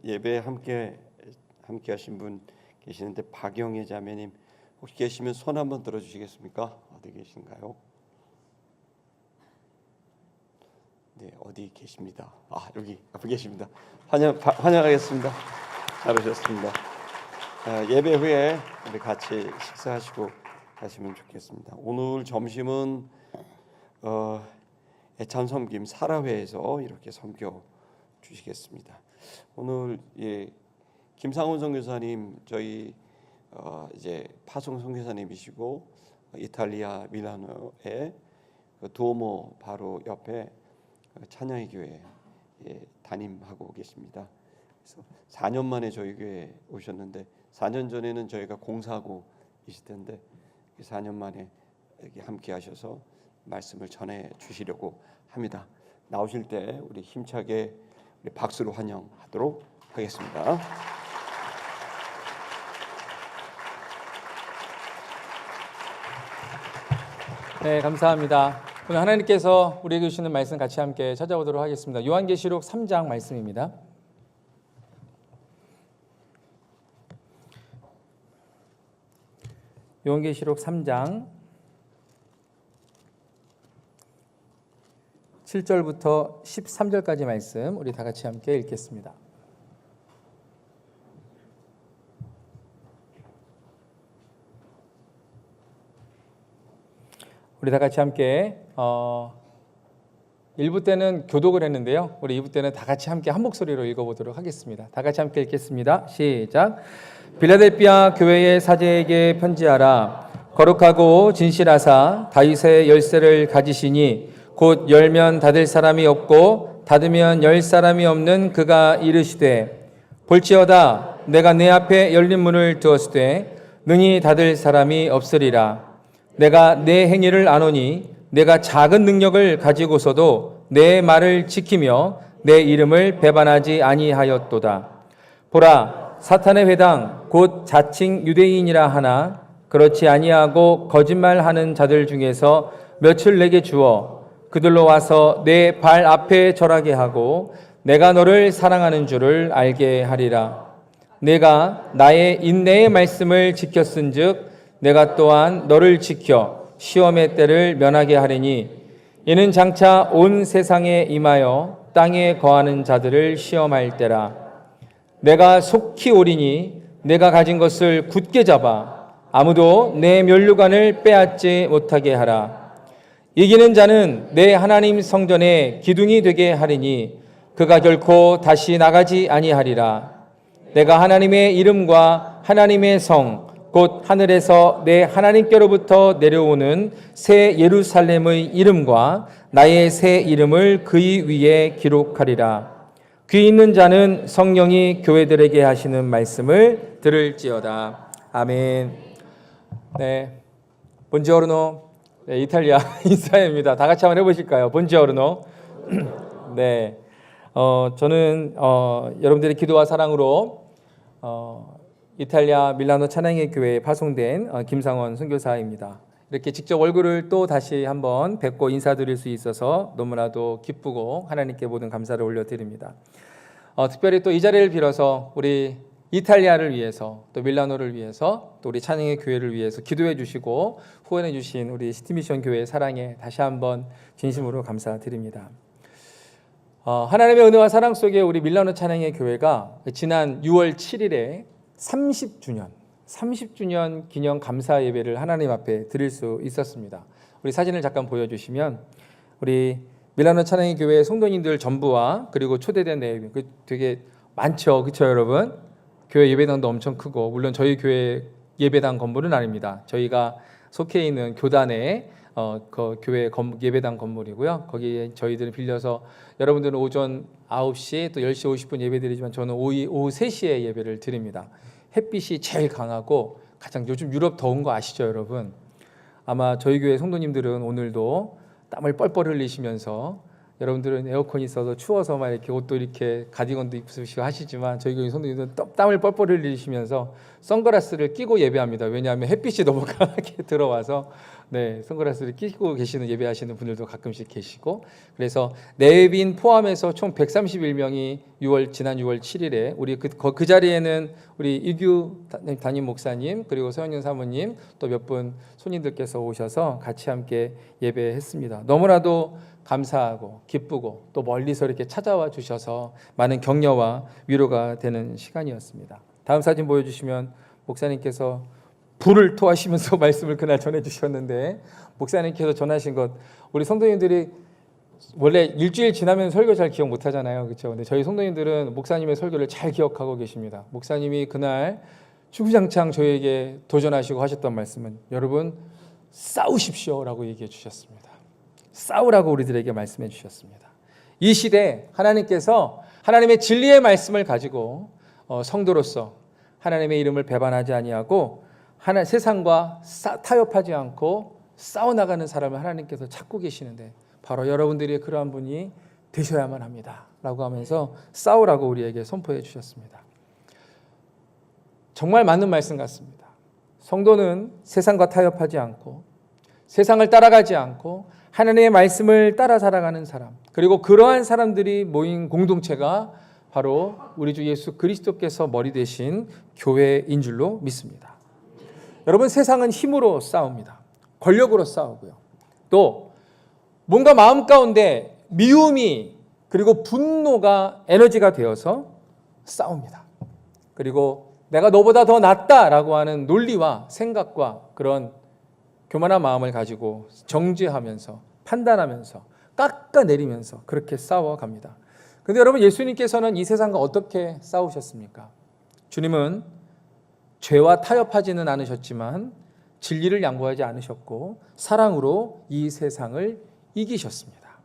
예배 함께 하신 분 계시는데 박영애 자매님 혹시 계시면 손 한번 들어주시겠습니까? 어디 계신가요? 네, 어디 계십니다. 여기 앞에 계십니다. 환영하겠습니다. 잘 오셨습니다. 예배 후에 우리 같이 식사하시고 가시면 좋겠습니다. 오늘 점심은 애찬 섬김 사라회에서 이렇게 섬겨 주시겠습니다. 오늘 김상훈 선교사님 저희 이제 파송 선교사님이시고 이탈리아 밀라노의 두오모 바로 옆에 찬양의 교회 담임하고 계십니다. 그래서 4년 만에 저희 교회에 오셨는데 4년 전에는 저희가 공사하고 있을 텐데 4년 만에 여기 함께 하셔서 말씀을 전해 주시려고 합니다. 나오실 때 우리 힘차게 우리 박수로 환영하도록 하겠습니다. 네, 감사합니다. 오늘 하나님께서 우리에게 주시는 말씀 같이 함께 찾아보도록 하겠습니다. 요한계시록 3장 말씀입니다. 요한계시록 3장 7절부터 13절까지 말씀 우리 다 같이 함께 읽겠습니다. 우리 다 같이 함께 1부 때는 교독을 했는데요. 우리 2부 때는 다 같이 함께 한 목소리로 읽어보도록 하겠습니다. 다 같이 함께 읽겠습니다. 시작. 빌라델비아 교회의 사제에게 편지하라. 거룩하고 진실하사 다윗의 열쇠를 가지시니 곧 열면 닫을 사람이 없고 닫으면 열 사람이 없는 그가 이르시되 볼지어다 내가 내 앞에 열린 문을 두었으되 능히 닫을 사람이 없으리라. 내가 내 행위를 아노니 내가 작은 능력을 가지고서도 내 말을 지키며 내 이름을 배반하지 아니하였도다. 보라, 사탄의 회당 곧 자칭 유대인이라 하나 그렇지 아니하고 거짓말하는 자들 중에서 몇을 내게 주어 그들로 와서 내 발 앞에 절하게 하고 내가 너를 사랑하는 줄을 알게 하리라. 내가 나의 인내의 말씀을 지켰은즉 내가 또한 너를 지켜 시험의 때를 면하게 하리니 이는 장차 온 세상에 임하여 땅에 거하는 자들을 시험할 때라. 내가 속히 오리니 내가 가진 것을 굳게 잡아 아무도 내 면류관을 빼앗지 못하게 하라. 이기는 자는 내 하나님 성전의 기둥이 되게 하리니 그가 결코 다시 나가지 아니하리라. 내가 하나님의 이름과 하나님의 성 곧 하늘에서 내 하나님께로부터 내려오는 새 예루살렘의 이름과 나의 새 이름을 그의 위에 기록하리라. 귀 있는 자는 성령이 교회들에게 하시는 말씀을 들을지어다. 아멘. 네, 본지오르노. 네, 이탈리아 인사입니다. 다 같이 한번 해보실까요? 본지오르노. 네, 저는 여러분들의 기도와 사랑으로 이탈리아 밀라노 찬양의 교회에 파송된 김상원 선교사입니다. 이렇게 직접 얼굴을 또 다시 한번 뵙고 인사드릴 수 있어서 너무나도 기쁘고 하나님께 모든 감사를 올려드립니다. 특별히 또 이 자리를 빌어서 우리 이탈리아를 위해서 또 밀라노를 위해서 또 우리 찬양의 교회를 위해서 기도해 주시고 후원해 주신 우리 시티미션 교회의 사랑에 다시 한번 진심으로 감사드립니다. 하나님의 은혜와 사랑 속에 우리 밀라노 찬양의 교회가 지난 6월 7일에 30주년 기념 감사 예배를 하나님 앞에 드릴 수 있었습니다. 우리 사진을 잠깐 보여주시면 우리 밀라노 찬양의 교회 성도님들 전부와 그리고 초대된 내용 되게 많죠, 그렇죠 여러분? 교회 예배당도 엄청 크고 물론 저희 교회 예배당 건물은 아닙니다. 저희가 속해 있는 교단의 그 교회 예배당 건물이고요. 거기에 저희들은 빌려서 여러분들은 오전 9시 또 10시 50분 예배드리지만 저는 오후 3시에 예배를 드립니다. 햇빛이 제일 강하고 가장 요즘 유럽 더운 거 아시죠 여러분? 아마 저희 교회 성도님들은 오늘도 땀을 뻘뻘 흘리시면서 여러분들은 에어컨이 있어서 추워서 막 이렇게 옷도 이렇게 가디건도 입으시고 하시지만 저희 교회 성도님들은 땀을 뻘뻘 흘리시면서 선글라스를 끼고 예배합니다. 왜냐하면 햇빛이 너무 강하게 들어와서 네, 선글라스를 끼고 계시는 예배하시는 분들도 가끔씩 계시고, 그래서 내빈 포함해서 총 131명이 지난 6월 7일에 우리 그 자리에는 우리 이규 담임 목사님 그리고 서영윤 사모님 또 몇 분 손님들께서 오셔서 같이 함께 예배했습니다. 너무나도 감사하고 기쁘고 또 멀리서 이렇게 찾아와 주셔서 많은 격려와 위로가 되는 시간이었습니다. 다음 사진 보여주시면 목사님께서 불을 토하시면서 말씀을 그날 전해주셨는데, 목사님께서 전하신 것 우리 성도님들이 원래 일주일 지나면 설교 잘 기억 못하잖아요, 그렇죠? 근데 저희 성도님들은 목사님의 설교를 잘 기억하고 계십니다. 목사님이 그날 주구장창 저에게 도전하시고 하셨던 말씀은 여러분 싸우십시오라고 얘기해 주셨습니다. 싸우라고 우리들에게 말씀해 주셨습니다. 이 시대 하나님께서 하나님의 진리의 말씀을 가지고 성도로서 하나님의 이름을 배반하지 아니하고 세상과 타협하지 않고 싸워나가는 사람을 하나님께서 찾고 계시는데 바로 여러분들이 그러한 분이 되셔야만 합니다 라고 하면서 싸우라고 우리에게 선포해 주셨습니다. 정말 맞는 말씀 같습니다. 성도는 세상과 타협하지 않고 세상을 따라가지 않고 하나님의 말씀을 따라 살아가는 사람, 그리고 그러한 사람들이 모인 공동체가 바로 우리 주 예수 그리스도께서 머리 되신 교회인 줄로 믿습니다. 여러분, 세상은 힘으로 싸웁니다. 권력으로 싸우고요. 또 뭔가 마음 가운데 미움이 그리고 분노가 에너지가 되어서 싸웁니다. 그리고 내가 너보다 더 낫다라고 하는 논리와 생각과 그런 교만한 마음을 가지고 정죄하면서 판단하면서 깎아내리면서 그렇게 싸워갑니다. 그런데 여러분, 예수님께서는 이 세상과 어떻게 싸우셨습니까? 주님은 죄와 타협하지는 않으셨지만 진리를 양보하지 않으셨고 사랑으로 이 세상을 이기셨습니다.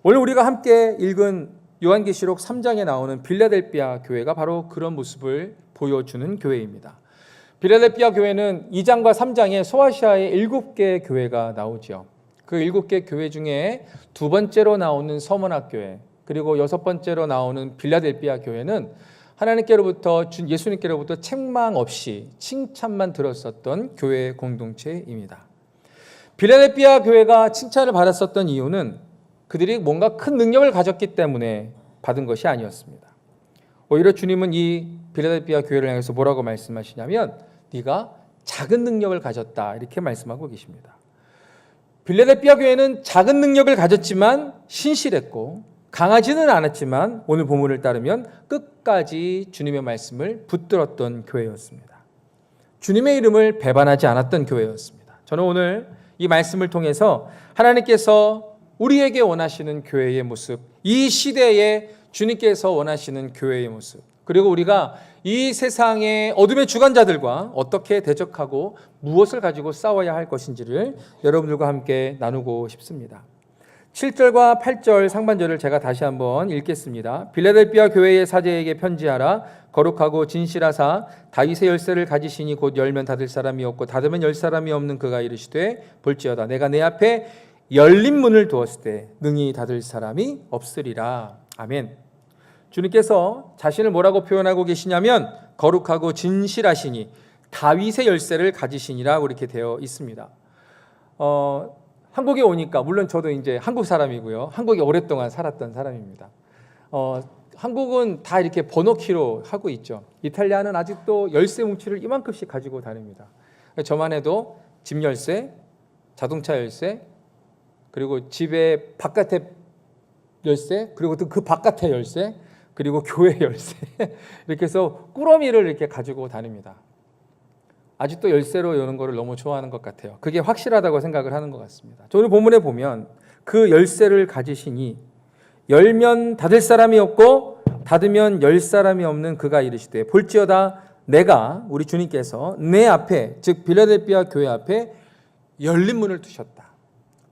오늘 우리가 함께 읽은 요한계시록 3장에 나오는 빌라델비아 교회가 바로 그런 모습을 보여주는 교회입니다. 빌라델비아 교회는 2장과 3장에 소아시아의 7개 교회가 나오죠. 그 7개 교회 중에 두 번째로 나오는 서문학 교회, 그리고 6번째로 나오는 빌라델비아 교회는 하나님께로부터 예수님께로부터 책망 없이 칭찬만 들었었던 교회 공동체입니다. 빌라델비아 교회가 칭찬을 받았었던 이유는 그들이 뭔가 큰 능력을 가졌기 때문에 받은 것이 아니었습니다. 오히려 주님은 이 빌라델비아 교회를 향해서 뭐라고 말씀하시냐면 네가 작은 능력을 가졌다 이렇게 말씀하고 계십니다. 빌라델비아 교회는 작은 능력을 가졌지만 신실했고 강하지는 않았지만 오늘 본문을 따르면 끝까지 주님의 말씀을 붙들었던 교회였습니다. 주님의 이름을 배반하지 않았던 교회였습니다. 저는 오늘 이 말씀을 통해서 하나님께서 우리에게 원하시는 교회의 모습, 이 시대에 주님께서 원하시는 교회의 모습, 그리고 우리가 이 세상의 어둠의 주관자들과 어떻게 대적하고 무엇을 가지고 싸워야 할 것인지를 여러분들과 함께 나누고 싶습니다. 7절과 8절 상반절을 제가 다시 한번 읽겠습니다. 빌라델비아 교회의 사제에게 편지하라. 거룩하고 진실하사 다윗의 열쇠를 가지시니 곧 열면 닫을 사람이 없고 닫으면 열 사람이 없는 그가 이르시되 볼지어다 내가 내 앞에 열린 문을 두었을 때 능히 닫을 사람이 없으리라. 아멘. 주님께서 자신을 뭐라고 표현하고 계시냐면 거룩하고 진실하시니 다윗의 열쇠를 가지시니라 이렇게 되어 있습니다. 한국에 오니까 물론 저도 이제 한국 사람이고요. 한국에 오랫동안 살았던 사람입니다. 한국은 다 이렇게 번호키로 하고 있죠. 이탈리아는 아직도 열쇠 뭉치를 이만큼씩 가지고 다닙니다. 저만 해도 집 열쇠, 자동차 열쇠, 그리고 집의 바깥에 열쇠, 그리고 또 그 바깥의 열쇠, 그리고 교회 열쇠 이렇게 해서 꾸러미를 이렇게 가지고 다닙니다. 아직도 열쇠로 여는 거를 너무 좋아하는 것 같아요. 그게 확실하다고 생각을 하는 것 같습니다. 오늘 본문에 보면 그 열쇠를 가지시니 열면 닫을 사람이 없고 닫으면 열 사람이 없는 그가 이르시되 볼지어다 내가 우리 주님께서 내 앞에 즉 빌라델비아 교회 앞에 열린 문을 두셨다.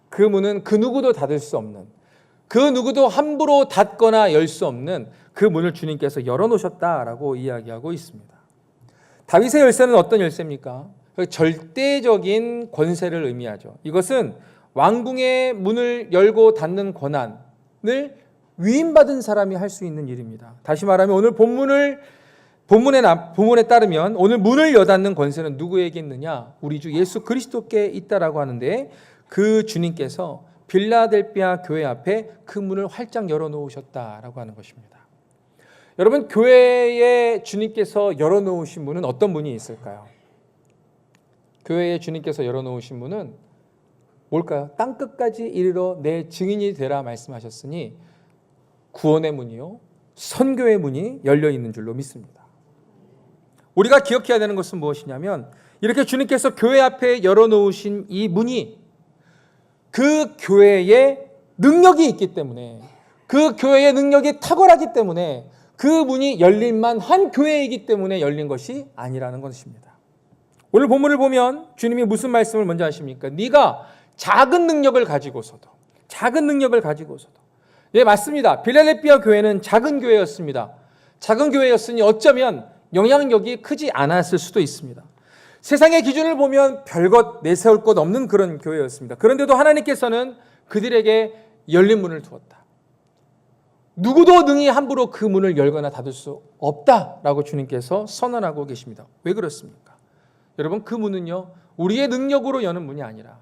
그 문은 그 누구도 닫을 수 없는, 그 누구도 함부로 닫거나 열 수 없는 그 문을 주님께서 열어놓으셨다라고 이야기하고 있습니다. 다윗의 열쇠는 어떤 열쇠입니까? 절대적인 권세를 의미하죠. 이것은 왕궁의 문을 열고 닫는 권한을 위임받은 사람이 할 수 있는 일입니다. 다시 말하면 오늘 본문을 본문에 따르면 오늘 문을 여닫는 권세는 누구에게 있느냐? 우리 주 예수 그리스도께 있다라고 하는데 그 주님께서 빌라델비아 교회 앞에 그 문을 활짝 열어놓으셨다라고 하는 것입니다. 여러분, 교회에 주님께서 열어놓으신 문은 어떤 문이 있을까요? 교회에 주님께서 열어놓으신 문은 뭘까요? 땅끝까지 이르러 내 증인이 되라 말씀하셨으니 구원의 문이요, 선교의 문이 열려 있는 줄로 믿습니다. 우리가 기억해야 되는 것은 무엇이냐면 이렇게 주님께서 교회 앞에 열어놓으신 이 문이 그 교회에 능력이 있기 때문에, 그 교회의 능력이 탁월하기 때문에, 그 문이 열릴만 한 교회이기 때문에 열린 것이 아니라는 것입니다. 오늘 본문을 보면 주님이 무슨 말씀을 먼저 하십니까? 네가 작은 능력을 가지고서도, 예, 맞습니다. 빌라델비아 교회는 작은 교회였습니다. 작은 교회였으니 어쩌면 영향력이 크지 않았을 수도 있습니다. 세상의 기준을 보면 별것 내세울 것 없는 그런 교회였습니다. 그런데도 하나님께서는 그들에게 열린 문을 두었다. 누구도 능히 함부로 그 문을 열거나 닫을 수 없다라고 주님께서 선언하고 계십니다. 왜 그렇습니까? 여러분, 그 문은요, 우리의 능력으로 여는 문이 아니라,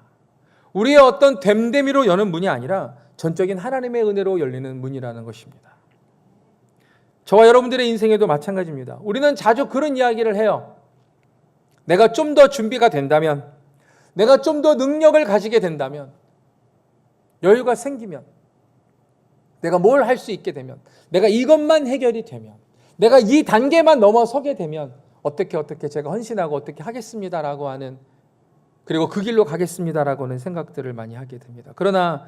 우리의 어떤 됨됨이로 여는 문이 아니라 전적인 하나님의 은혜로 열리는 문이라는 것입니다. 저와 여러분들의 인생에도 마찬가지입니다. 우리는 자주 그런 이야기를 해요. 내가 좀 더 준비가 된다면, 내가 좀 더 능력을 가지게 된다면, 여유가 생기면, 내가 뭘 할 수 있게 되면, 내가 이것만 해결이 되면, 내가 이 단계만 넘어서게 되면 어떻게 제가 헌신하고 어떻게 하겠습니다라고 하는, 그리고 그 길로 가겠습니다라고 하는 생각들을 많이 하게 됩니다. 그러나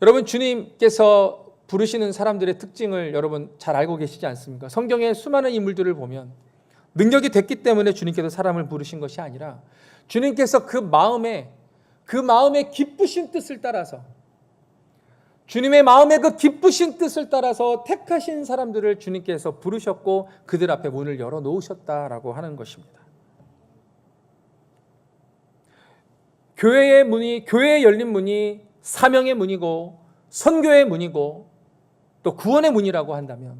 여러분, 주님께서 부르시는 사람들의 특징을 여러분 잘 알고 계시지 않습니까? 성경의 수많은 인물들을 보면 능력이 됐기 때문에 주님께서 사람을 부르신 것이 아니라 주님께서 그 마음에 기쁘신 뜻을 따라서, 주님의 마음의 그 기쁘신 뜻을 따라서 택하신 사람들을 주님께서 부르셨고 그들 앞에 문을 열어놓으셨다라고 하는 것입니다. 교회에 열린 문이 사명의 문이고 선교의 문이고 또 구원의 문이라고 한다면,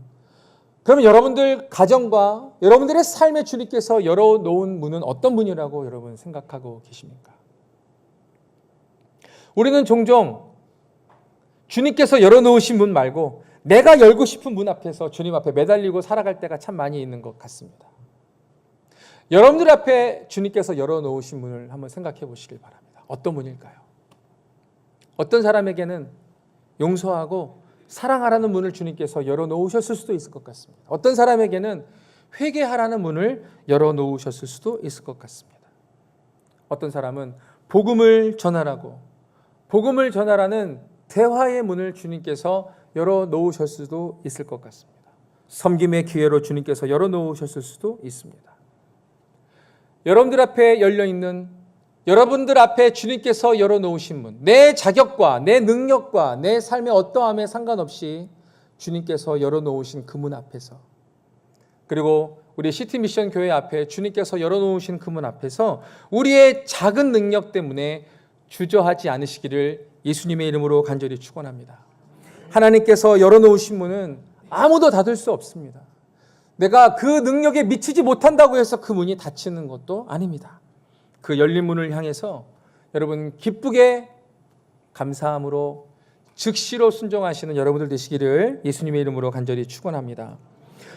그러면 여러분들 가정과 여러분들의 삶에 주님께서 열어놓은 문은 어떤 문이라고 여러분 생각하고 계십니까? 우리는 종종 주님께서 열어놓으신 문 말고 내가 열고 싶은 문 앞에서 주님 앞에 매달리고 살아갈 때가 참 많이 있는 것 같습니다. 여러분들 앞에 주님께서 열어놓으신 문을 한번 생각해 보시길 바랍니다. 어떤 문일까요? 어떤 사람에게는 용서하고 사랑하라는 문을 주님께서 열어놓으셨을 수도 있을 것 같습니다. 어떤 사람에게는 회개하라는 문을 열어놓으셨을 수도 있을 것 같습니다. 어떤 사람은 복음을 전하라는 대화의 문을 주님께서 열어놓으셨을 수도 있을 것 같습니다. 섬김의 기회로 주님께서 열어놓으셨을 수도 있습니다. 여러분들 앞에 열려있는, 여러분들 앞에 주님께서 열어놓으신 문, 내 자격과 내 능력과 내 삶의 어떠함에 상관없이 주님께서 열어놓으신 그 문 앞에서, 그리고 우리 시티미션 교회 앞에 주님께서 열어놓으신 그 문 앞에서 우리의 작은 능력 때문에 주저하지 않으시기를 예수님의 이름으로 간절히 축원합니다. 하나님께서 열어놓으신 문은 아무도 닫을 수 없습니다. 내가 그 능력에 미치지 못한다고 해서 그 문이 닫히는 것도 아닙니다. 그 열린 문을 향해서 여러분 기쁘게 감사함으로 즉시로 순종하시는 여러분들 되시기를 예수님의 이름으로 간절히 축원합니다.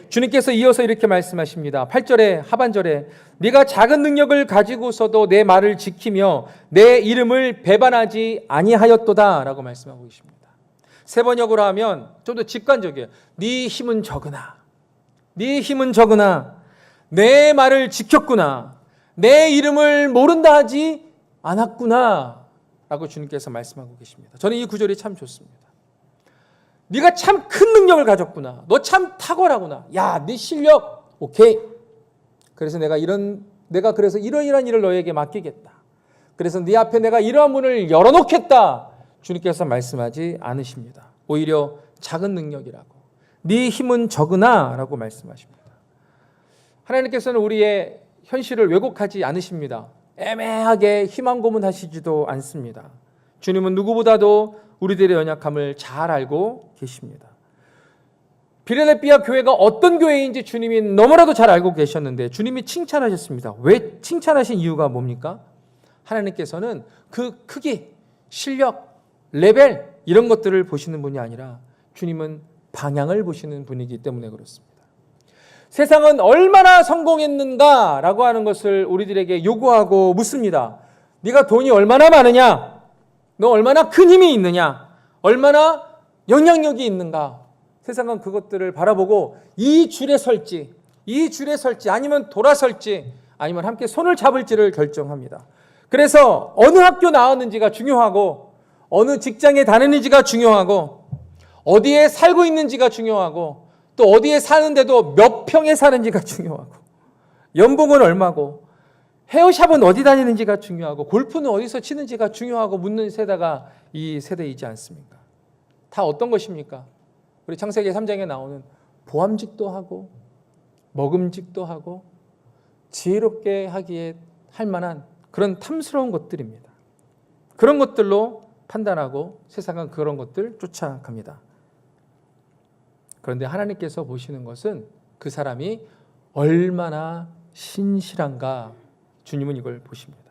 주님께서 이어서 이렇게 말씀하십니다. 8절에 하반절에 네가 작은 능력을 가지고서도 내 말을 지키며 내 이름을 배반하지 아니하였도다 라고 말씀하고 계십니다. 세 번역으로 하면 좀 더 직관적이에요. 네 힘은 적으나 내 말을 지켰구나, 내 이름을 모른다 하지 않았구나 라고 주님께서 말씀하고 계십니다. 저는 이 구절이 참 좋습니다. 네가 참 큰 능력을 가졌구나, 너 참 탁월하구나, 야, 네 실력 오케이, 그래서 내가 그래서 이러이러한 일을 너에게 맡기겠다, 그래서 네 앞에 내가 이러한 문을 열어놓겠다, 주님께서 말씀하지 않으십니다. 오히려 작은 능력이라고, 네 힘은 적으나 라고 말씀하십니다. 하나님께서는 우리의 현실을 왜곡하지 않으십니다. 애매하게 희망 고문하시지도 않습니다. 주님은 누구보다도 우리들의 연약함을 잘 알고 계십니다. 빌라델피아 교회가 어떤 교회인지 주님이 너무나도 잘 알고 계셨는데 주님이 칭찬하셨습니다. 왜 칭찬하신 이유가 뭡니까? 하나님께서는 그 크기, 실력, 레벨 이런 것들을 보시는 분이 아니라 주님은 방향을 보시는 분이기 때문에 그렇습니다. 세상은 얼마나 성공했는가라고 하는 것을 우리들에게 요구하고 묻습니다. 네가 돈이 얼마나 많으냐? 너 얼마나 큰 힘이 있느냐? 얼마나 영향력이 있는가? 세상은 그것들을 바라보고 이 줄에 설지 아니면 돌아설지 아니면 함께 손을 잡을지를 결정합니다. 그래서 어느 학교 나왔는지가 중요하고 어느 직장에 다니는지가 중요하고 어디에 살고 있는지가 중요하고 또 어디에 사는데도 몇 평에 사는지가 중요하고 연봉은 얼마고 헤어샵은 어디 다니는지가 중요하고 골프는 어디서 치는지가 중요하고 묻는 세대가 이 세대이지 않습니까? 다 어떤 것입니까? 우리 창세기 3장에 나오는 보암직도 하고 먹음직도 하고 지혜롭게 하기에 할 만한 그런 탐스러운 것들입니다. 그런 것들로 판단하고 세상은 그런 것들 쫓아갑니다. 그런데 하나님께서 보시는 것은 그 사람이 얼마나 신실한가 주님은 이걸 보십니다.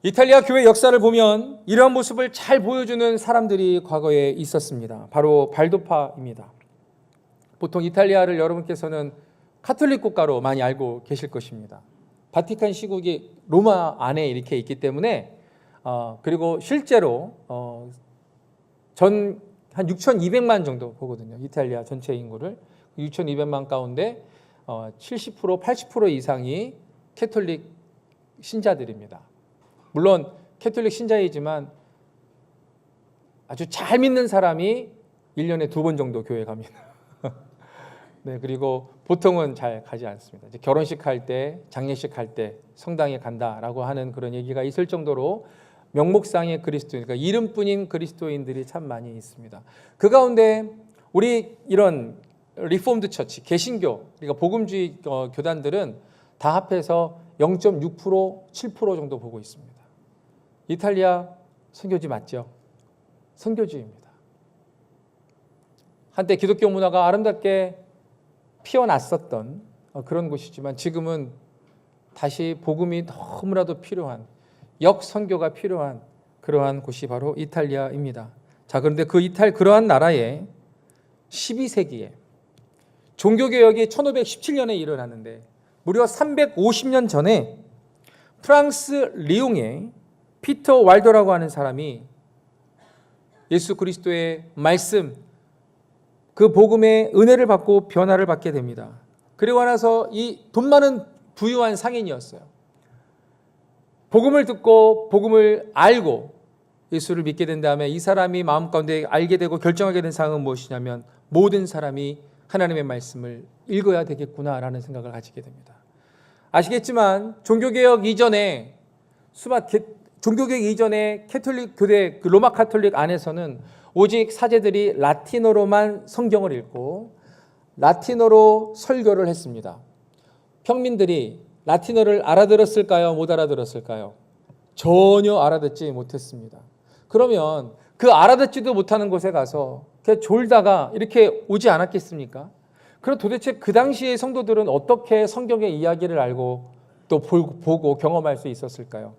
이탈리아 교회 역사를 보면 이러한 모습을 잘 보여주는 사람들이 과거에 있었습니다. 바로 발도파입니다. 보통 이탈리아를 여러분께서는 카톨릭 국가로 많이 알고 계실 것입니다. 바티칸 시국이 로마 안에 이렇게 있기 때문에 그리고 실제로 한 6,200만 정도 보거든요. 이탈리아 전체 인구를 6,200만 가운데 70% 80% 이상이 캐톨릭 신자들입니다. 물론 캐톨릭 신자이지만 아주 잘 믿는 사람이 1년에 2번 정도 교회 갑니다. 네, 그리고 보통은 잘 가지 않습니다. 이제 결혼식 할 때, 장례식 할 때 성당에 간다라고 하는 그런 얘기가 있을 정도로 명목상의 그리스도인, 그러니까 이름뿐인 그리스도인들이 참 많이 있습니다. 그 가운데 우리 이런 리폼드 처치, 개신교, 그러니까 복음주의 교단들은 다 합해서 0.6%, 7% 정도 보고 있습니다. 이탈리아 선교지 맞죠? 선교지입니다. 한때 기독교 문화가 아름답게 피어났었던 그런 곳이지만 지금은 다시 복음이 너무나도 필요한 역선교가 필요한 그러한 곳이 바로 이탈리아입니다. 자, 그런데 그러한 나라에 12세기에 종교개혁이 1517년에 일어났는데 무려 350년 전에 프랑스 리옹의 피터 왈더라고 하는 사람이 예수 그리스도의 말씀, 그 복음의 은혜를 받고 변화를 받게 됩니다. 그리고 나서 이 돈 많은 부유한 상인이었어요. 복음을 듣고 복음을 알고 예수를 믿게 된 다음에 이 사람이 마음 가운데 알게 되고 결정하게 된 사항은 무엇이냐면 모든 사람이 하나님의 말씀을 읽어야 되겠구나라는 생각을 가지게 됩니다. 아시겠지만 종교개혁 이전에 캐톨릭 교대 로마 카톨릭 안에서는 오직 사제들이 라틴어로만 성경을 읽고 라틴어로 설교를 했습니다. 평민들이 라틴어를 알아들었을까요? 못 알아들었을까요? 전혀 알아듣지 못했습니다. 그러면 그 알아듣지도 못하는 곳에 가서 그냥 졸다가 이렇게 오지 않았겠습니까? 그럼 도대체 그 당시의 성도들은 어떻게 성경의 이야기를 알고 또 보고 경험할 수 있었을까요?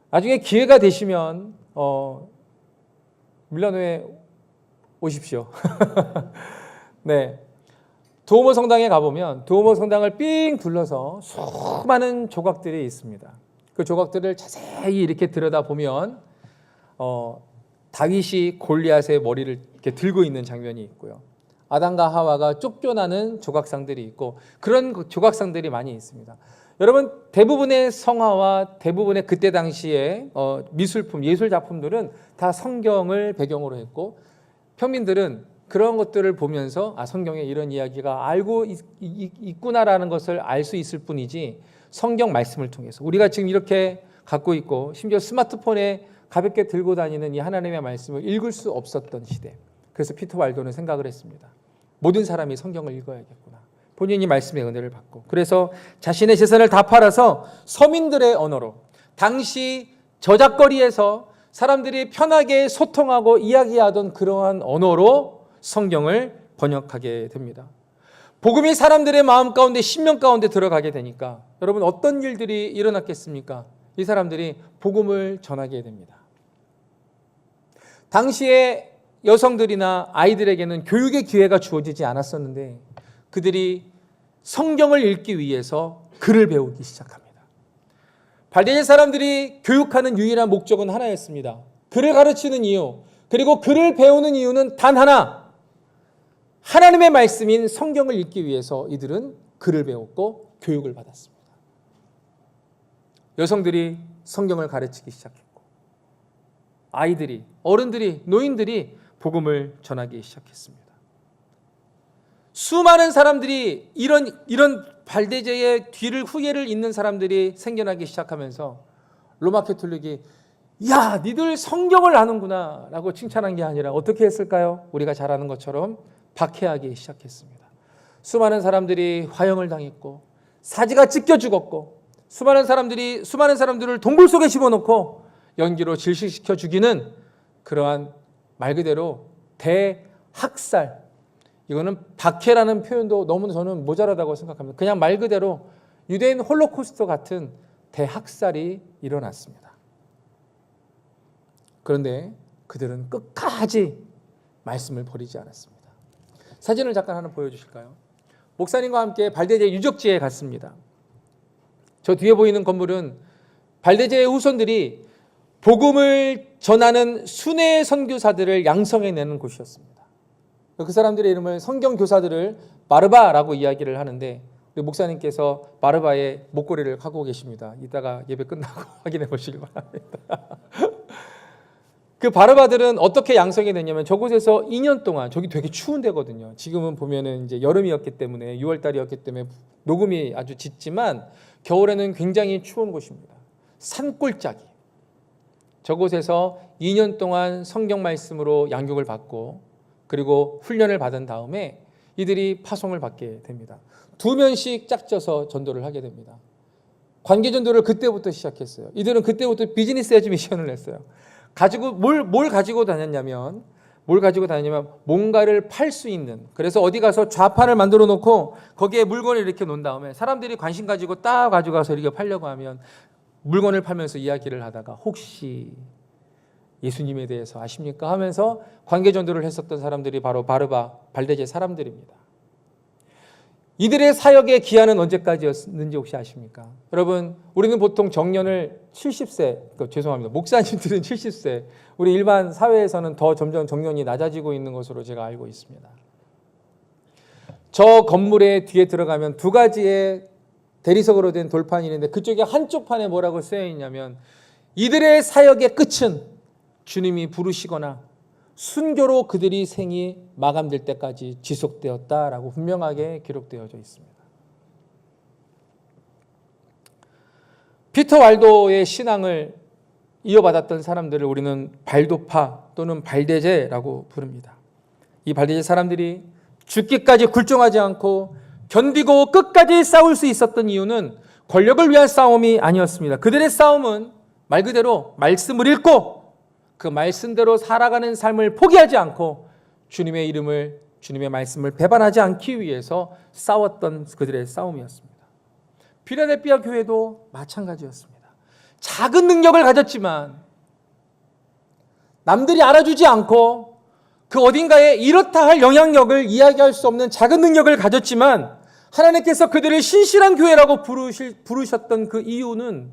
나중에 기회가 되시면 밀라노에 오십시오. 네, 두오모 성당에 가보면 두오모 성당을 삥 둘러서 수많은 조각들이 있습니다. 그 조각들을 자세히 이렇게 들여다보면 다윗이 골리앗의 머리를 이렇게 들고 있는 장면이 있고요. 아담과 하와가 쫓겨나는 조각상들이 있고 그런 조각상들이 많이 있습니다. 여러분, 대부분의 성화와 대부분의 그때 당시의 미술품, 예술 작품들은 다 성경을 배경으로 했고 평민들은 그런 것들을 보면서 성경에 이런 이야기가 알고 있구나라는 것을 알 수 있을 뿐이지 성경 말씀을 통해서 우리가 지금 이렇게 갖고 있고 심지어 스마트폰에 가볍게 들고 다니는 이 하나님의 말씀을 읽을 수 없었던 시대. 그래서 피터 왈도는 생각을 했습니다. 모든 사람이 성경을 읽어야겠구나. 본인이 말씀의 은혜를 받고 그래서 자신의 재산을 다 팔아서 서민들의 언어로 당시 저작거리에서 사람들이 편하게 소통하고 이야기하던 그러한 언어로 성경을 번역하게 됩니다. 복음이 사람들의 마음 가운데 심령 가운데 들어가게 되니까 여러분 어떤 일들이 일어났겠습니까? 이 사람들이 복음을 전하게 됩니다. 당시에 여성들이나 아이들에게는 교육의 기회가 주어지지 않았었는데 그들이 성경을 읽기 위해서 글을 배우기 시작합니다. 발디제 사람들이 교육하는 유일한 목적은 하나였습니다. 글을 가르치는 이유, 그리고 글을 배우는 이유는 단 하나, 하나님의 말씀인 성경을 읽기 위해서 이들은 글을 배웠고 교육을 받았습니다. 여성들이 성경을 가르치기 시작했고 아이들이, 어른들이, 노인들이 복음을 전하기 시작했습니다. 수많은 사람들이 이런 발대제의 후예를 잇는 사람들이 생겨나기 시작하면서 로마 캐톨릭이 야, 니들 성경을 아는구나 라고 칭찬한 게 아니라 어떻게 했을까요? 우리가 잘 아는 것처럼 박해하기 시작했습니다. 수많은 사람들이 화형을 당했고 사지가 찢겨 죽었고 수많은 사람들을 동굴 속에 집어넣고 연기로 질식시켜 죽이는 그러한 말 그대로 대학살, 이거는 박해라는 표현도 너무 저는 모자라다고 생각합니다. 그냥 말 그대로 유대인 홀로코스트 같은 대학살이 일어났습니다. 그런데 그들은 끝까지 말씀을 버리지 않았습니다. 사진을 잠깐 하나 보여주실까요? 목사님과 함께 발대제 유적지에 갔습니다. 저 뒤에 보이는 건물은 발대제의 후손들이 복음을 전하는 순회 선교사들을 양성해내는 곳이었습니다. 그 사람들의 이름을 성경교사들을 바르바라고 이야기를 하는데 우리 목사님께서 바르바의 목걸이를 하고 계십니다. 이따가 예배 끝나고 확인해 보시기 바랍니다. 그 바르바들은 어떻게 양성이 됐냐면 저곳에서 2년 동안, 저기 되게 추운 데거든요. 지금은 보면은 이제 여름이었기 때문에 6월 달이었기 때문에 녹음이 아주 짙지만 겨울에는 굉장히 추운 곳입니다. 산골짜기. 저곳에서 2년 동안 성경 말씀으로 양육을 받고 그리고 훈련을 받은 다음에 이들이 파송을 받게 됩니다. 2면씩 짝져서 전도를 하게 됩니다. 관계 전도를 그때부터 시작했어요. 이들은 그때부터 비즈니스 에즈 미션을 냈어요. 뭘 가지고 다녔냐면 뭔가를 팔 수 있는, 그래서 어디 가서 좌판을 만들어 놓고 거기에 물건을 이렇게 놓은 다음에 사람들이 관심 가지고 딱 가져가서 이렇게 팔려고 하면 물건을 팔면서 이야기를 하다가 혹시 예수님에 대해서 아십니까? 하면서 관계 전도를 했었던 사람들이 바로 바르바, 발대제 사람들입니다. 이들의 사역의 기한은 언제까지였는지 혹시 아십니까? 여러분, 우리는 보통 정년을 70세, 죄송합니다. 목사님들은 70세, 우리 일반 사회에서는 더 점점 정년이 낮아지고 있는 것으로 제가 알고 있습니다. 저 건물의 뒤에 들어가면 2가지의 대리석으로 된 돌판이 있는데 그쪽에 한쪽 판에 뭐라고 쓰여 있냐면 이들의 사역의 끝은 주님이 부르시거나 순교로 그들이 생이 마감될 때까지 지속되었다라고 분명하게 기록되어져 있습니다. 피터 왈도의 신앙을 이어받았던 사람들을 우리는 발도파 또는 발대제라고 부릅니다. 이 발대제 사람들이 죽기까지 굴종하지 않고 견디고 끝까지 싸울 수 있었던 이유는 권력을 위한 싸움이 아니었습니다. 그들의 싸움은 말 그대로 말씀을 읽고 그 말씀대로 살아가는 삶을 포기하지 않고 주님의 이름을, 주님의 말씀을 배반하지 않기 위해서 싸웠던 그들의 싸움이었습니다. 필라델피아 교회도 마찬가지였습니다. 작은 능력을 가졌지만 남들이 알아주지 않고 그 어딘가에 이렇다 할 영향력을 이야기할 수 없는 작은 능력을 가졌지만 하나님께서 그들을 신실한 교회라고 부르셨던 그 이유는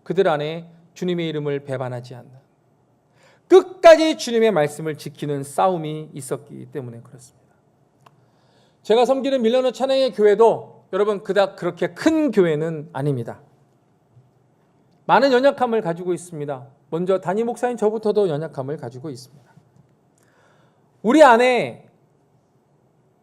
그들 안에 주님의 이름을 배반하지 않는, 끝까지 주님의 말씀을 지키는 싸움이 있었기 때문에 그렇습니다. 제가 섬기는 밀라노 찬양의 교회도 여러분 그닥 그렇게 큰 교회는 아닙니다. 많은 연약함을 가지고 있습니다. 먼저 담임 목사인 저부터도 연약함을 가지고 있습니다. 우리 안에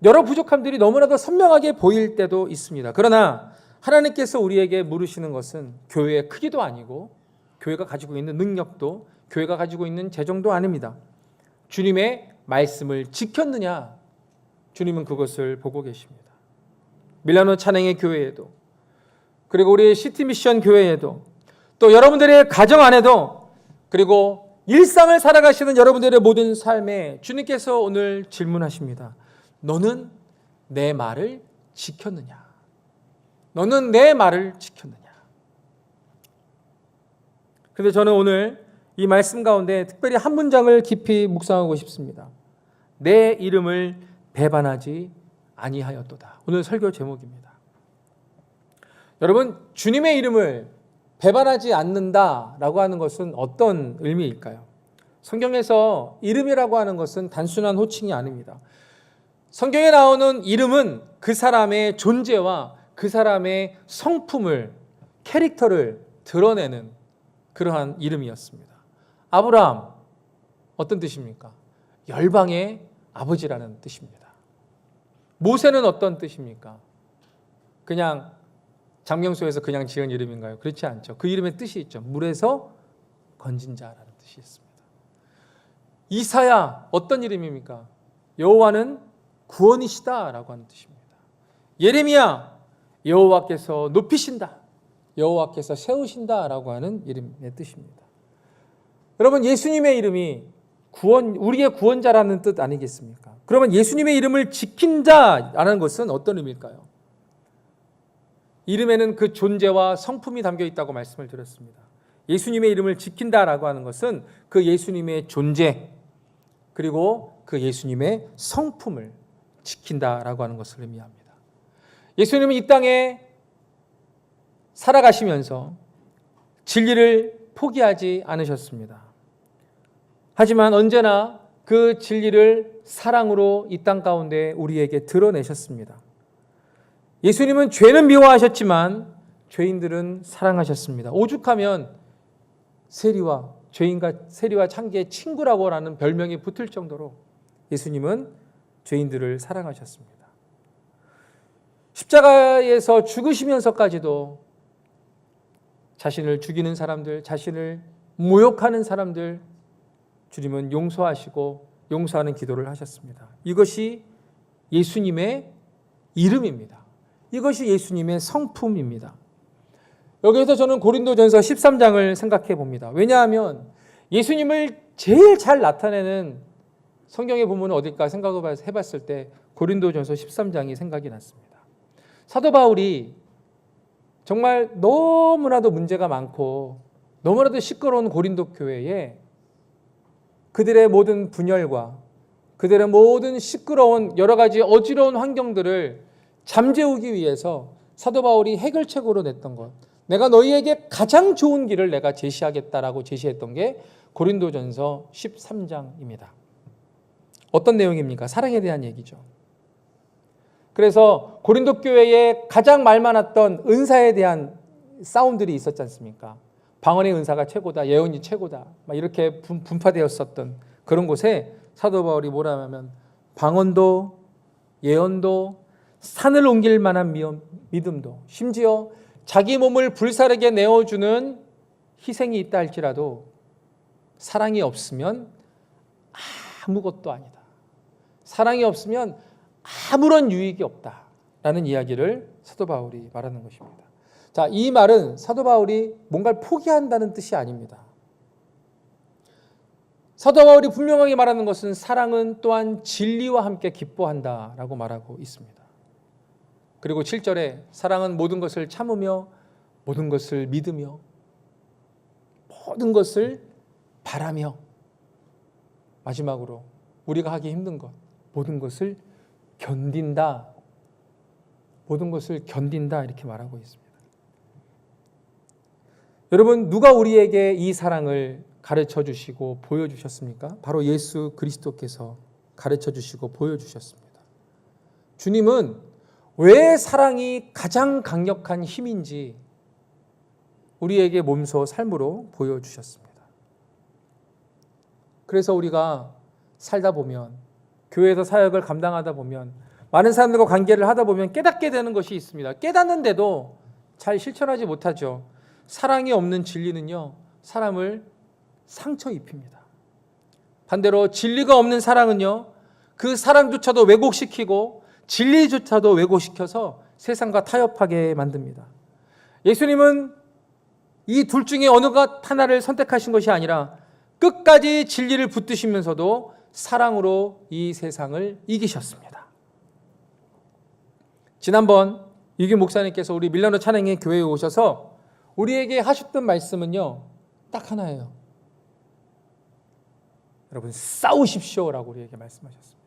여러 부족함들이 너무나도 선명하게 보일 때도 있습니다. 그러나 하나님께서 우리에게 물으시는 것은 교회의 크기도 아니고 교회가 가지고 있는 능력도, 교회가 가지고 있는 재정도 아닙니다. 주님의 말씀을 지켰느냐, 주님은 그것을 보고 계십니다. 밀라노 찬양의 교회에도, 그리고 우리 시티미션 교회에도, 또 여러분들의 가정 안에도, 그리고 일상을 살아가시는 여러분들의 모든 삶에 주님께서 오늘 질문하십니다. 너는 내 말을 지켰느냐? 너는 내 말을 지켰느냐? 그런데 저는 오늘 이 말씀 가운데 특별히 한 문장을 깊이 묵상하고 싶습니다. 내 이름을 배반하지 아니하였도다. 오늘 설교 제목입니다. 여러분, 주님의 이름을 배반하지 않는다라고 하는 것은 어떤 의미일까요? 성경에서 이름이라고 하는 것은 단순한 호칭이 아닙니다. 성경에 나오는 이름은 그 사람의 존재와 그 사람의 성품을, 캐릭터를 드러내는 그러한 이름이었습니다. 아브라함, 어떤 뜻입니까? 열방의 아버지라는 뜻입니다. 모세는 어떤 뜻입니까? 그냥 장명소에서 그냥 지은 이름인가요? 그렇지 않죠. 그 이름의 뜻이 있죠. 물에서 건진 자라는 뜻이 있습니다. 이사야, 어떤 이름입니까? 여호와는 구원이시다라고 하는 뜻입니다. 예레미야, 여호와께서 높이신다, 여호와께서 세우신다라고 하는 이름의 뜻입니다. 여러분, 예수님의 이름이 우리의 구원자라는 뜻 아니겠습니까? 그러면 예수님의 이름을 지킨다라는 것은 어떤 의미일까요? 이름에는 그 존재와 성품이 담겨 있다고 말씀을 드렸습니다. 예수님의 이름을 지킨다라고 하는 것은 그 예수님의 존재, 그리고 그 예수님의 성품을 지킨다라고 하는 것을 의미합니다. 예수님은 이 땅에 살아가시면서 진리를 포기하지 않으셨습니다. 하지만 언제나 그 진리를 사랑으로 이 땅 가운데 우리에게 드러내셨습니다. 예수님은 죄는 미워하셨지만 죄인들은 사랑하셨습니다. 오죽하면 세리와 창기의 친구라고 하는 별명이 붙을 정도로 예수님은 죄인들을 사랑하셨습니다. 십자가에서 죽으시면서까지도 자신을 죽이는 사람들, 자신을 모욕하는 사람들 주님은 용서하시고 용서하는 기도를 하셨습니다. 이것이 예수님의 이름입니다. 이것이 예수님의 성품입니다. 여기에서 저는 고린도전서 13장을 생각해 봅니다. 왜냐하면 예수님을 제일 잘 나타내는 성경의 본문은 어딜까 생각을 해봤을 때 고린도전서 13장이 생각이 났습니다. 사도 바울이 정말 너무나도 문제가 많고 너무나도 시끄러운 고린도 교회에 그들의 모든 분열과 그들의 모든 시끄러운 여러 가지 어지러운 환경들을 잠재우기 위해서 사도 바울이 해결책으로 냈던 것, 내가 너희에게 가장 좋은 길을 내가 제시하겠다라고 제시했던 게 고린도전서 13장입니다. 어떤 내용입니까? 사랑에 대한 얘기죠. 그래서 고린도 교회에 가장 말 많았던 은사에 대한 싸움들이 있었지 않습니까? 방언의 은사가 최고다, 예언이 최고다, 막 이렇게 분파되었었던 그런 곳에 사도 바울이 뭐라 하면 방언도 예언도 산을 옮길 만한 믿음도, 심지어 자기 몸을 불사르게 내어주는 희생이 있다 할지라도 사랑이 없으면 아무것도 아니다. 사랑이 없으면 아무런 유익이 없다라는 이야기를 사도 바울이 말하는 것입니다. 자, 이 말은 사도 바울이 뭔가를 포기한다는 뜻이 아닙니다. 사도 바울이 분명하게 말하는 것은 사랑은 또한 진리와 함께 기뻐한다라고 말하고 있습니다. 그리고 7절에 사랑은 모든 것을 참으며 모든 것을 믿으며 모든 것을 바라며 마지막으로 우리가 하기 힘든 것 모든 것을 견딘다. 모든 것을 견딘다 이렇게 말하고 있습니다. 여러분, 누가 우리에게 이 사랑을 가르쳐 주시고 보여주셨습니까? 바로 예수 그리스도께서 가르쳐 주시고 보여주셨습니다. 주님은 왜 사랑이 가장 강력한 힘인지 우리에게 몸소 삶으로 보여주셨습니다. 그래서 우리가 살다 보면, 교회에서 사역을 감당하다 보면, 많은 사람들과 관계를 하다 보면 깨닫게 되는 것이 있습니다. 깨닫는데도 잘 실천하지 못하죠. 사랑이 없는 진리는요, 사람을 상처 입힙니다. 반대로 진리가 없는 사랑은요, 그 사랑조차도 왜곡시키고 진리조차도 왜곡시켜서 세상과 타협하게 만듭니다. 예수님은 이 둘 중에 어느 것 하나를 선택하신 것이 아니라 끝까지 진리를 붙드시면서도 사랑으로 이 세상을 이기셨습니다. 지난번 이규 목사님께서 우리 밀라노 찬양의 교회에 오셔서 우리에게 하셨던 말씀은요, 딱 하나예요. 여러분, 싸우십시오라고 우리에게 말씀하셨습니다.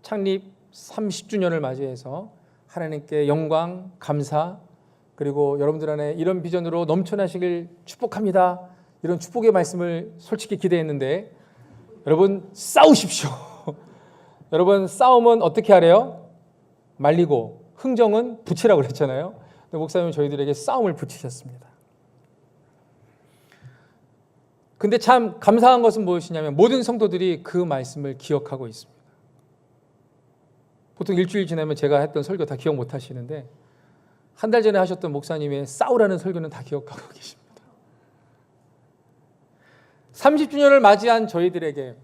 창립 30주년을 맞이해서 하나님께 영광, 감사, 그리고 여러분들 안에 이런 비전으로 넘쳐나시길 축복합니다. 이런 축복의 말씀을 솔직히 기대했는데, 여러분, 싸우십시오. 여러분, 싸움은 어떻게 하래요? 말리고, 흥정은 붙이라고 그랬잖아요. 근데 목사님은 저희들에게 싸움을 붙이셨습니다. 근데 참 감사한 것은 무엇이냐면 모든 성도들이 그 말씀을 기억하고 있습니다. 보통 일주일 지나면 제가 했던 설교 다 기억 못 하시는데, 한 달 전에 하셨던 목사님의 싸우라는 설교는 다 기억하고 계십니다. 30주년을 맞이한 저희들에게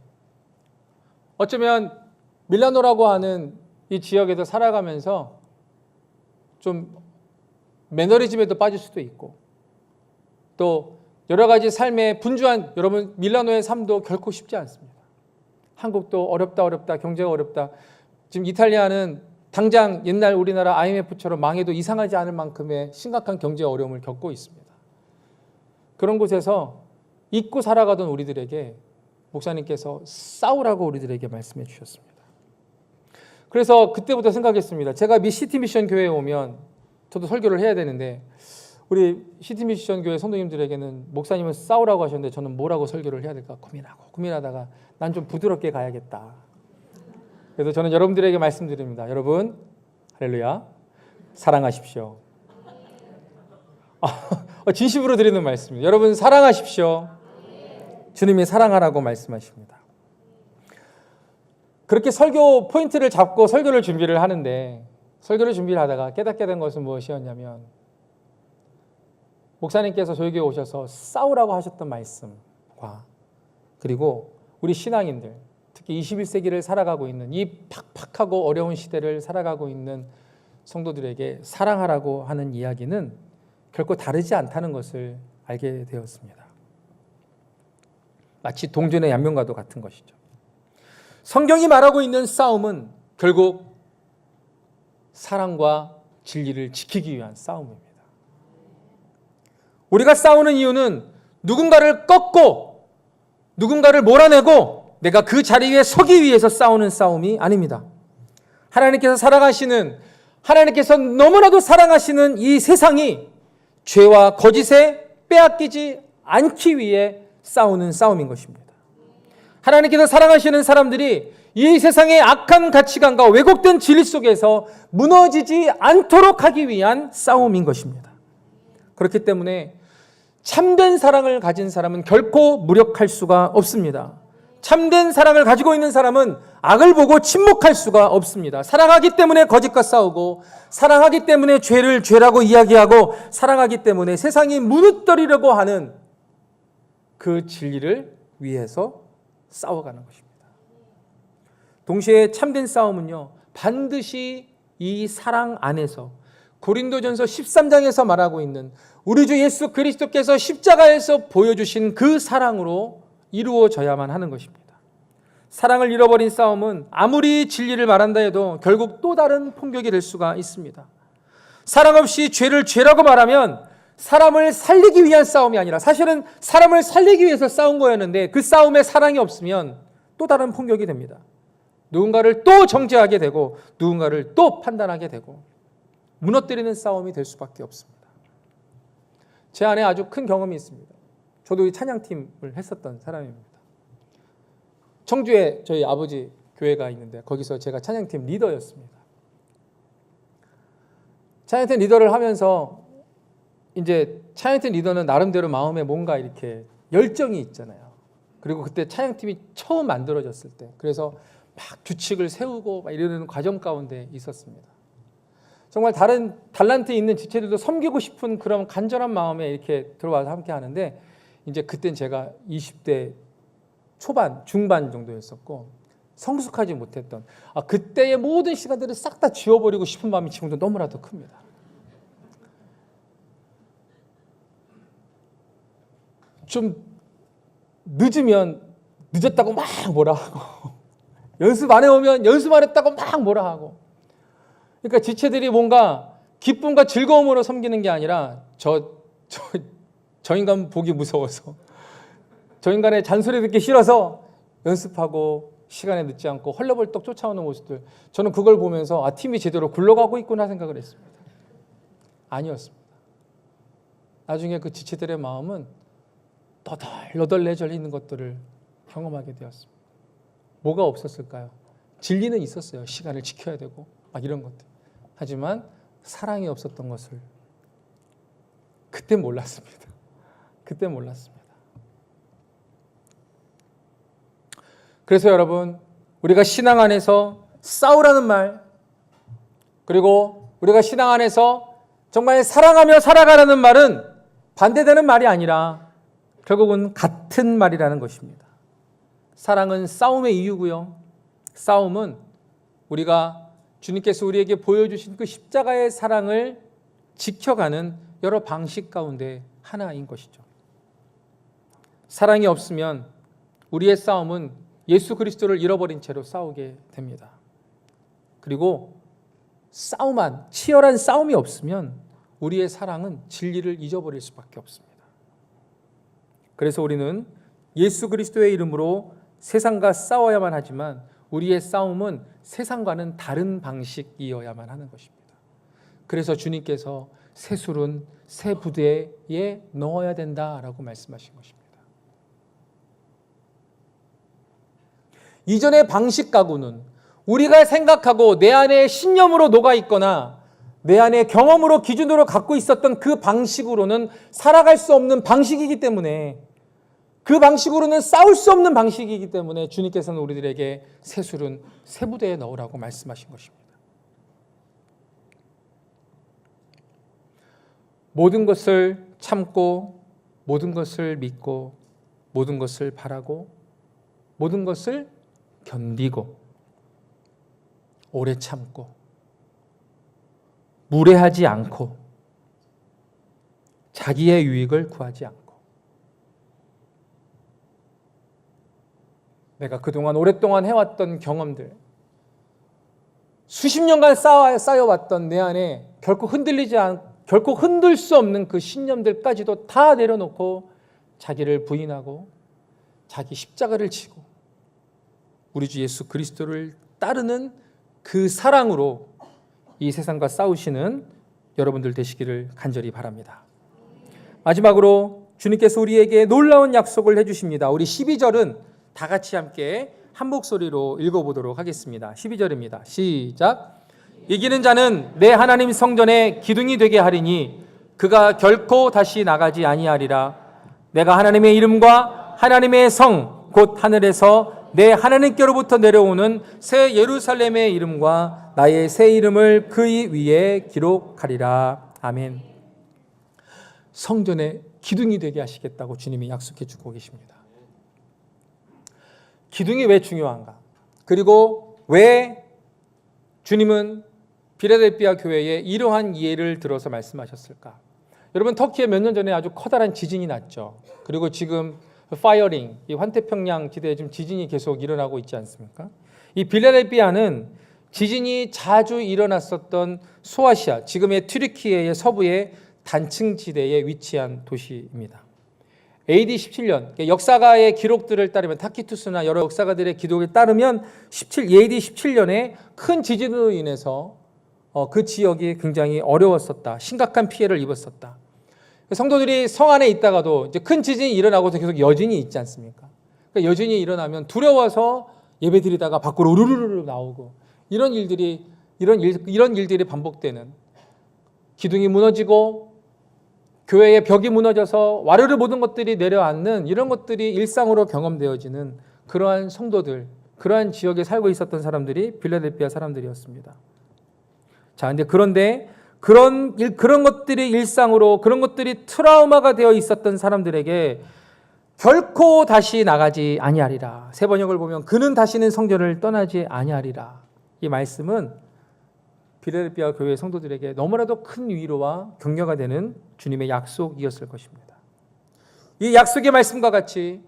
어쩌면 밀라노라고 하는 이 지역에서 살아가면서 좀 매너리즘에도 빠질 수도 있고, 또 여러 가지 삶의 분주한, 여러분 밀라노의 삶도 결코 쉽지 않습니다. 한국도 어렵다, 경제가 어렵다. 지금 이탈리아는 당장 옛날 우리나라 IMF처럼 망해도 이상하지 않을 만큼의 심각한 경제 어려움을 겪고 있습니다. 그런 곳에서 잊고 살아가던 우리들에게 목사님께서 싸우라고 우리들에게 말씀해 주셨습니다. 그래서 그때부터 생각했습니다. 제가 시티 미션 교회에 오면 저도 설교를 해야 되는데, 우리 시티 미션 교회 성도님들에게는 목사님은 싸우라고 하셨는데 저는 뭐라고 설교를 해야 될까 고민하다가 난 좀 부드럽게 가야겠다. 그래서 저는 여러분들에게 말씀드립니다. 여러분, 할렐루야, 사랑하십시오. 진심으로 드리는 말씀입니다. 여러분, 사랑하십시오. 주님이 사랑하라고 말씀하십니다. 그렇게 설교 포인트를 잡고 설교를 준비를 하는데, 설교를 준비를 하다가 깨닫게 된 것은 무엇이었냐면, 목사님께서 저에게 오셔서 싸우라고 하셨던 말씀과, 그리고 우리 신앙인들, 특히 21세기를 살아가고 있는 이 팍팍하고 어려운 시대를 살아가고 있는 성도들에게 사랑하라고 하는 이야기는 결코 다르지 않다는 것을 알게 되었습니다. 마치 동전의 양면과도 같은 것이죠. 성경이 말하고 있는 싸움은 결국 사랑과 진리를 지키기 위한 싸움입니다. 우리가 싸우는 이유는 누군가를 꺾고 누군가를 몰아내고 내가 그 자리 위에 서기 위해서 싸우는 싸움이 아닙니다. 하나님께서 사랑하시는, 하나님께서 너무나도 사랑하시는 이 세상이 죄와 거짓에 빼앗기지 않기 위해 싸우는 싸움인 것입니다. 하나님께서 사랑하시는 사람들이 이 세상의 악한 가치관과 왜곡된 진리 속에서 무너지지 않도록 하기 위한 싸움인 것입니다. 그렇기 때문에 참된 사랑을 가진 사람은 결코 무력할 수가 없습니다. 참된 사랑을 가지고 있는 사람은 악을 보고 침묵할 수가 없습니다. 사랑하기 때문에 거짓과 싸우고, 사랑하기 때문에 죄를 죄라고 이야기하고, 사랑하기 때문에 세상이 무너뜨리려고 하는 그 진리를 위해서 싸워가는 것입니다. 동시에 참된 싸움은요, 반드시 이 사랑 안에서 고린도전서 13장에서 말하고 있는 우리 주 예수 그리스도께서 십자가에서 보여주신 그 사랑으로 이루어져야만 하는 것입니다. 사랑을 잃어버린 싸움은 아무리 진리를 말한다 해도 결국 또 다른 폭력이 될 수가 있습니다. 사랑 없이 죄를 죄라고 말하면 사람을 살리기 위한 싸움이 아니라 사실은 사람을 살리기 위해서 싸운 거였는데, 그 싸움에 사랑이 없으면 또 다른 폭력이 됩니다. 누군가를 또 정죄하게 되고 누군가를 또 판단하게 되고 무너뜨리는 싸움이 될 수밖에 없습니다. 제 안에 아주 큰 경험이 있습니다. 저도 이 찬양팀을 했었던 사람입니다. 청주에 저희 아버지 교회가 있는데 거기서 제가 찬양팀 리더였습니다. 찬양팀 리더를 하면서 이제 찬양팀 리더는 나름대로 마음에 뭔가 이렇게 열정이 있잖아요. 그리고 그때 찬양팀이 처음 만들어졌을 때, 그래서 막 규칙을 세우고 막 이러는 과정 가운데 있었습니다. 정말 다른 달란트 있는 지체들도 섬기고 싶은 그런 간절한 마음에 이렇게 들어와서 함께 하는데, 이제 그땐 제가 20대 초반, 중반 정도였었고 성숙하지 못했던, 그때의 모든 시간들을 싹 다 지워버리고 싶은 마음이 지금도 너무나도 큽니다. 좀 늦으면 늦었다고 막 뭐라 하고, 연습 안 해오면 연습 안 했다고 막 뭐라 하고, 그러니까 지체들이 뭔가 기쁨과 즐거움으로 섬기는 게 아니라 저 인간 보기 무서워서, 저 인간의 잔소리 듣기 싫어서 연습하고 시간에 늦지 않고 헐레벌떡 쫓아오는 모습들, 저는 그걸 보면서 팀이 제대로 굴러가고 있구나 생각을 했습니다. 아니었습니다. 나중에 그 지체들의 마음은 너덜너덜해져 있는 것들을 경험하게 되었습니다. 뭐가 없었을까요? 진리는 있었어요. 시간을 지켜야 되고 막 이런 것들. 하지만 사랑이 없었던 것을 그때 몰랐습니다. 그때 몰랐습니다. 그래서 여러분, 우리가 신앙 안에서 싸우라는 말, 그리고 우리가 신앙 안에서 정말 사랑하며 살아가라는 말은 반대되는 말이 아니라 결국은 같은 말이라는 것입니다. 사랑은 싸움의 이유고요. 싸움은 우리가 주님께서 우리에게 보여주신 그 십자가의 사랑을 지켜가는 여러 방식 가운데 하나인 것이죠. 사랑이 없으면 우리의 싸움은 예수 그리스도를 잃어버린 채로 싸우게 됩니다. 그리고 치열한 싸움이 없으면 우리의 사랑은 진리를 잊어버릴 수밖에 없습니다. 그래서 우리는 예수 그리스도의 이름으로 세상과 싸워야만 하지만 우리의 싸움은 세상과는 다른 방식이어야만 하는 것입니다. 그래서 주님께서 새술은 새 부대에 넣어야 된다라고 말씀하신 것입니다. 이전의 방식 가구는 우리가 생각하고 내 안에 신념으로 녹아 있거나 내 안에 경험으로 기준으로 갖고 있었던 그 방식으로는 살아갈 수 없는 방식이기 때문에, 그 방식으로는 싸울 수 없는 방식이기 때문에 주님께서는 우리들에게 새술은 새 부대에 넣으라고 말씀하신 것입니다. 모든 것을 참고, 모든 것을 믿고, 모든 것을 바라고, 모든 것을 견디고, 오래 참고, 무례하지 않고, 자기의 유익을 구하지 않고, 내가 그동안 오랫동안 해왔던 경험들, 수십 년간 쌓여왔던 내 안에 결코 흔들 수 없는 그 신념들까지도 다 내려놓고 자기를 부인하고 자기 십자가를 지고 우리 주 예수 그리스도를 따르는 그 사랑으로 이 세상과 싸우시는 여러분들 되시기를 간절히 바랍니다. 마지막으로 주님께서 우리에게 놀라운 약속을 해주십니다. 우리 12절은 다 같이 함께 한 목소리로 읽어보도록 하겠습니다. 12절입니다. 시작. 이기는 자는 내 하나님 성전에 기둥이 되게 하리니 그가 결코 다시 나가지 아니하리라. 내가 하나님의 이름과 하나님의 성 곧 하늘에서 내 하나님께로부터 내려오는 새 예루살렘의 이름과 나의 새 이름을 그 위에 기록하리라. 아멘. 성전에 기둥이 되게 하시겠다고 주님이 약속해 주고 계십니다. 기둥이 왜 중요한가? 그리고 왜 주님은 빌라델피아 교회에 이러한 예를 들어서 말씀하셨을까? 여러분, 터키에 몇 년 전에 아주 커다란 지진이 났죠. 그리고 지금 파이어링, 이 환태평양 지대에 지금 지진이 계속 일어나고 있지 않습니까? 이 빌라델피아는 지진이 자주 일어났었던 소아시아, 지금의 튀르키예의 서부의 단층 지대에 위치한 도시입니다. AD 17년, 역사가의 기록들을 따르면, 타키투스나 여러 역사가들의 기록에 따르면 AD 17년에 큰 지진으로 인해서 그 지역이 굉장히 어려웠었다. 심각한 피해를 입었었다. 성도들이 성 안에 있다가도 이제 큰 지진이 일어나고서 계속 여진이 있지 않습니까? 그러니까 여진이 일어나면 두려워서 예배드리다가 밖으로 우르르르 나오고 이런 일들이 반복되는, 기둥이 무너지고 교회의 벽이 무너져서 와르르 모든 것들이 내려앉는 이런 것들이 일상으로 경험되어지는 그러한 성도들, 그러한 지역에 살고 있었던 사람들이 빌라델피아 사람들이었습니다. 자, 그런데 그런 것들이 일상으로, 그런 것들이 트라우마가 되어 있었던 사람들에게 결코 다시 나가지 아니하리라. 세 번역을 보면 그는 다시는 성전을 떠나지 아니하리라. 이 말씀은 빌라델피아 교회 성도들에게 너무나도 큰 위로와 격려가 되는 주님의 약속이었을 것입니다. 이 약속의 말씀과 같이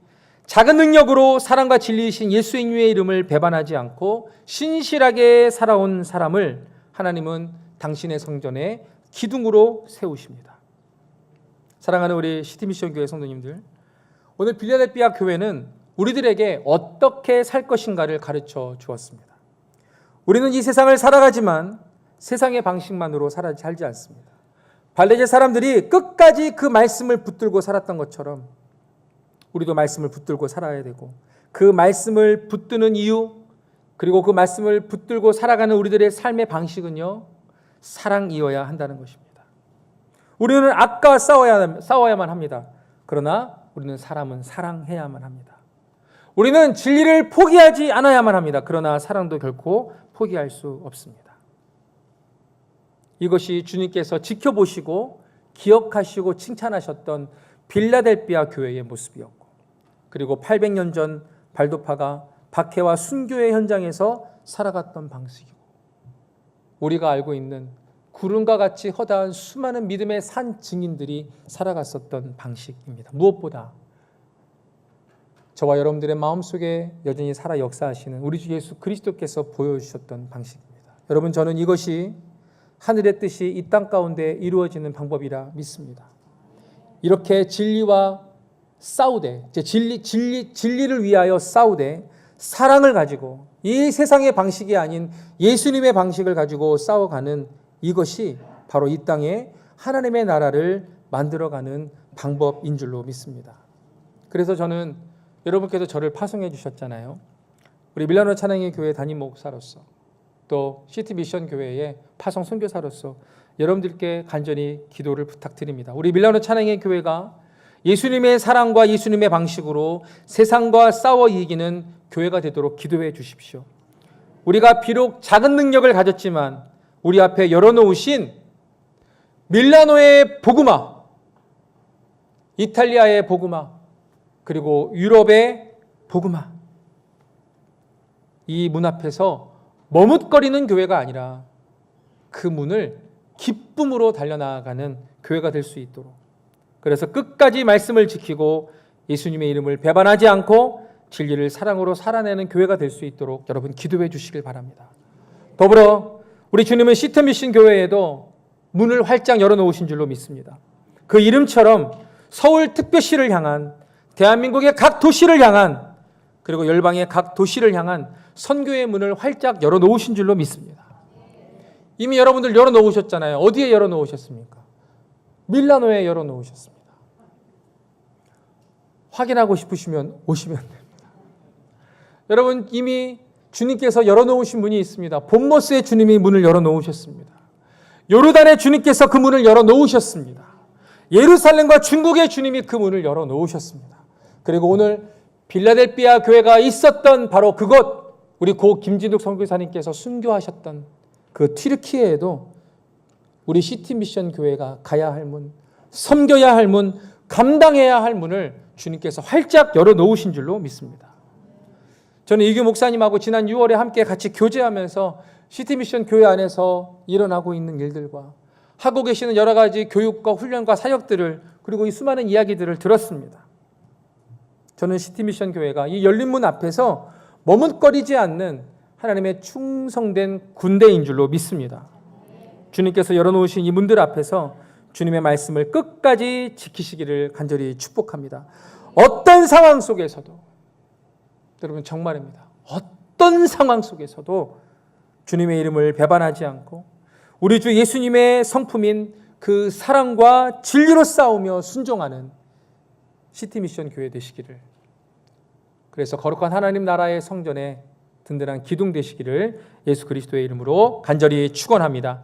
작은 능력으로 사랑과 진리이신 예수의 이름을 배반하지 않고 신실하게 살아온 사람을 하나님은 당신의 성전에 기둥으로 세우십니다. 사랑하는 우리 시티미션 교회 성도님들, 오늘 빌라델피아 교회는 우리들에게 어떻게 살 것인가를 가르쳐 주었습니다. 우리는 이 세상을 살아가지만 세상의 방식만으로 살지 않습니다. 발레제 사람들이 끝까지 그 말씀을 붙들고 살았던 것처럼 우리도 말씀을 붙들고 살아야 되고, 그 말씀을 붙드는 이유, 그리고 그 말씀을 붙들고 살아가는 우리들의 삶의 방식은요, 사랑이어야 한다는 것입니다. 우리는 악과 싸워야만 합니다. 그러나 우리는 사람은 사랑해야만 합니다. 우리는 진리를 포기하지 않아야만 합니다. 그러나 사랑도 결코 포기할 수 없습니다. 이것이 주님께서 지켜보시고 기억하시고 칭찬하셨던 빌라델피아 교회의 모습이었고, 그리고 800년 전 발도파가 박해와 순교의 현장에서 살아갔던 방식이고, 우리가 알고 있는 구름과 같이 허다한 수많은 믿음의 산 증인들이 살아갔었던 방식입니다. 무엇보다 저와 여러분들의 마음속에 여전히 살아 역사하시는 우리 주 예수 그리스도께서 보여주셨던 방식입니다. 여러분, 저는 이것이 하늘의 뜻이 이 땅 가운데 이루어지는 방법이라 믿습니다. 이렇게 진리와 싸우되, 진리를 위하여 싸우되, 사랑을 가지고 이 세상의 방식이 아닌 예수님의 방식을 가지고 싸워가는 이것이 바로 이 땅에 하나님의 나라를 만들어가는 방법인 줄로 믿습니다. 그래서 저는, 여러분께서 저를 파송해 주셨잖아요. 우리 밀라노 찬양의 교회 담임 목사로서, 또 시티미션 교회의 파송 선교사로서 여러분들께 간절히 기도를 부탁드립니다. 우리 밀라노 찬양의 교회가 예수님의 사랑과 예수님의 방식으로 세상과 싸워 이기는 교회가 되도록 기도해 주십시오. 우리가 비록 작은 능력을 가졌지만 우리 앞에 열어놓으신 밀라노의 복음화, 이탈리아의 복음화, 그리고 유럽의 복음화, 이 문 앞에서 머뭇거리는 교회가 아니라 그 문을 기쁨으로 달려나가는 교회가 될 수 있도록, 그래서 끝까지 말씀을 지키고 예수님의 이름을 배반하지 않고 진리를 사랑으로 살아내는 교회가 될 수 있도록 여러분 기도해 주시길 바랍니다. 더불어 우리 주님은 시트미션 교회에도 문을 활짝 열어놓으신 줄로 믿습니다. 그 이름처럼 서울 특별시를 향한, 대한민국의 각 도시를 향한, 그리고 열방의 각 도시를 향한 선교의 문을 활짝 열어놓으신 줄로 믿습니다. 이미 여러분들 열어놓으셨잖아요. 어디에 열어놓으셨습니까? 밀라노에 열어놓으셨습니다. 확인하고 싶으시면 오시면 됩니다. 여러분, 이미 주님께서 열어놓으신 문이 있습니다. 본모스의 주님이 문을 열어놓으셨습니다. 요르단의 주님께서 그 문을 열어놓으셨습니다. 예루살렘과 중국의 주님이 그 문을 열어놓으셨습니다. 그리고 오늘 빌라델피아 교회가 있었던 바로 그곳, 우리 고 김진욱 선교사님께서 순교하셨던 그 튀르키예에도 우리 시티미션 교회가 가야 할 문, 섬겨야 할 문, 감당해야 할 문을 주님께서 활짝 열어놓으신 줄로 믿습니다. 저는 이규 목사님하고 지난 6월에 함께 같이 교제하면서 시티미션 교회 안에서 일어나고 있는 일들과 하고 계시는 여러 가지 교육과 훈련과 사역들을, 그리고 이 수많은 이야기들을 들었습니다. 저는 시티미션 교회가 이 열린 문 앞에서 머뭇거리지 않는 하나님의 충성된 군대인 줄로 믿습니다. 주님께서 열어놓으신 이 문들 앞에서 주님의 말씀을 끝까지 지키시기를 간절히 축복합니다. 어떤 상황 속에서도, 여러분 정말입니다, 어떤 상황 속에서도 주님의 이름을 배반하지 않고 우리 주 예수님의 성품인 그 사랑과 진리로 싸우며 순종하는 시티미션 교회 되시기를, 그래서 거룩한 하나님 나라의 성전에 든든한 기둥 되시기를 예수 그리스도의 이름으로 간절히 축원합니다.